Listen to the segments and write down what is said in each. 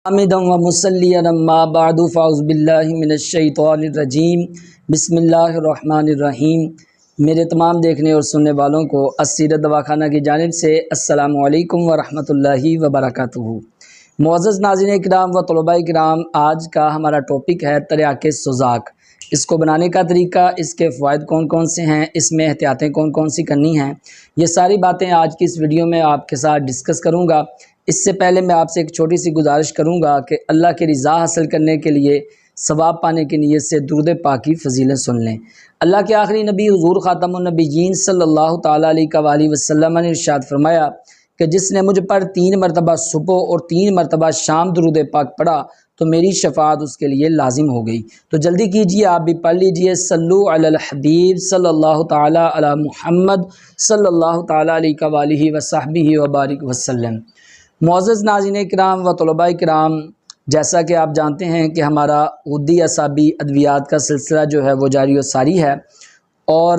حامدًا و مصليًا اما بعد فاعوذ باللہ من الشیطان الرجیم بسم اللہ الرحمن الرحیم۔ میرے تمام دیکھنے اور سننے والوں کو السیرت دواخانہ کی جانب سے السلام علیکم ورحمۃ اللہ وبرکاتہ۔ معزز ناظرین کرام و طلباء کرام، آج کا ہمارا ٹاپک ہے تریاک سوزاک۔ اس کو بنانے کا طریقہ، اس کے فوائد کون کون سے ہیں، اس میں احتیاطیں کون کون سی کرنی ہیں، یہ ساری باتیں آج کی اس ویڈیو میں آپ کے ساتھ ڈسکس کروں گا۔ اس سے پہلے میں آپ سے ایک چھوٹی سی گزارش کروں گا کہ اللہ کی رضا حاصل کرنے کے لیے ثواب پانے کی نیت سے درود پاک کی فضیلت سن لیں۔ اللہ کے آخری نبی حضور خاتم النبیین صلی اللہ تعالیٰ علیہ وسلم نے ارشاد فرمایا کہ جس نے مجھ پر 3 مرتبہ صبح اور 3 مرتبہ شام درود پاک پڑھا تو میری شفاعت اس کے لیے لازم ہو گئی۔ تو جلدی کیجئے، آپ بھی پڑھ لیجئے، صلو علی الحبیب صلی اللہ تعالیٰ علی محمد صلی اللہ تعالیٰ علیہ وصحبہ وبارک وسلم۔ معزز ناظرین کرام و طلباء کرام، جیسا کہ آپ جانتے ہیں کہ ہمارا غدی اعصابی ادویات کا سلسلہ جو ہے وہ جاری و ساری ہے، اور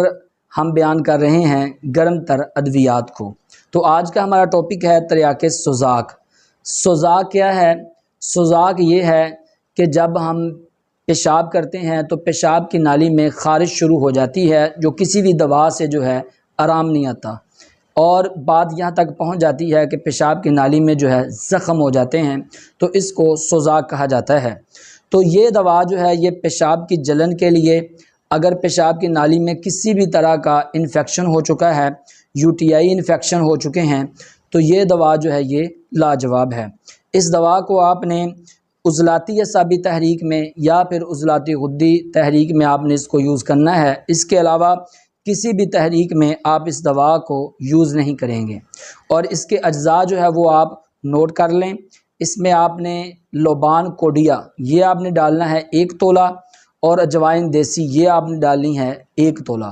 ہم بیان کر رہے ہیں گرم تر ادویات کو۔ تو آج کا ہمارا ٹاپک ہے تریاک سوزاک۔ سوزاک کیا ہے؟ سوزاک یہ ہے کہ جب ہم پیشاب کرتے ہیں تو پیشاب کی نالی میں خارش شروع ہو جاتی ہے، جو کسی بھی دوا سے جو ہے آرام نہیں آتا، اور بات یہاں تک پہنچ جاتی ہے کہ پیشاب کی نالی میں جو ہے زخم ہو جاتے ہیں، تو اس کو سوزاک کہا جاتا ہے۔ تو یہ دوا جو ہے یہ پیشاب کی جلن کے لیے، اگر پیشاب کی نالی میں کسی بھی طرح کا انفیکشن ہو چکا ہے، UTI انفیکشن ہو چکے ہیں، تو یہ دوا جو ہے یہ لاجواب ہے۔ اس دوا کو آپ نے عضلاتی اعصابی تحریک میں یا پھر عضلاتی غدی تحریک میں آپ نے اس کو یوز کرنا ہے۔ اس کے علاوہ کسی بھی تحریک میں آپ اس دوا کو یوز نہیں کریں گے۔ اور اس کے اجزاء جو ہے وہ آپ نوٹ کر لیں۔ اس میں آپ نے لوبان کوڈیا یہ آپ نے ڈالنا ہے 1 تولہ، اور اجوائن دیسی یہ آپ نے ڈالنی ہے 1 تولہ،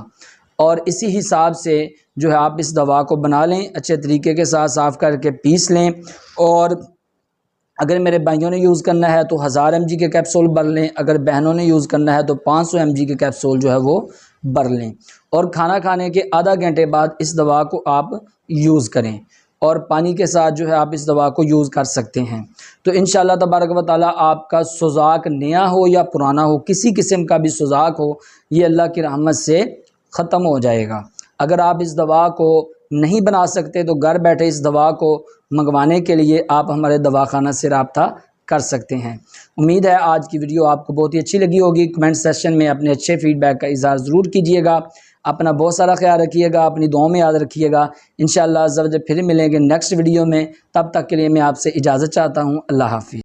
اور اسی حساب سے جو ہے آپ اس دوا کو بنا لیں، اچھے طریقے کے ساتھ صاف کر کے پیس لیں۔ اور اگر میرے بھائیوں نے یوز کرنا ہے تو 1000 mg کے کیپسول بھر لیں، اگر بہنوں نے یوز کرنا ہے تو 500 mg کے کیپسول جو ہے وہ بھر لیں، اور کھانا کھانے کے آدھا گھنٹے بعد اس دوا کو آپ یوز کریں، اور پانی کے ساتھ جو ہے آپ اس دوا کو یوز کر سکتے ہیں۔ تو انشاءاللہ تبارک و تعالیٰ آپ کا سوزاک نیا ہو یا پرانا ہو، کسی قسم کا بھی سوزاک ہو، یہ اللہ کی رحمت سے ختم ہو جائے گا۔ اگر آپ اس دوا کو نہیں بنا سکتے تو گھر بیٹھے اس دوا کو منگوانے کے لیے آپ ہمارے دواخانہ سے رابطہ کر سکتے ہیں۔ امید ہے آج کی ویڈیو آپ کو بہت ہی اچھی لگی ہوگی۔ کمنٹ سیکشن میں اپنے اچھے فیڈ بیک کا اظہار ضرور کیجیے گا۔ اپنا بہت سارا خیال رکھیے گا، اپنی دعاؤں میں یاد رکھیے گا۔ انشاءاللہ عز و جل پھر ملیں گے نیکسٹ ویڈیو میں، تب تک کے لیے میں آپ سے اجازت چاہتا ہوں۔ اللہ حافظ۔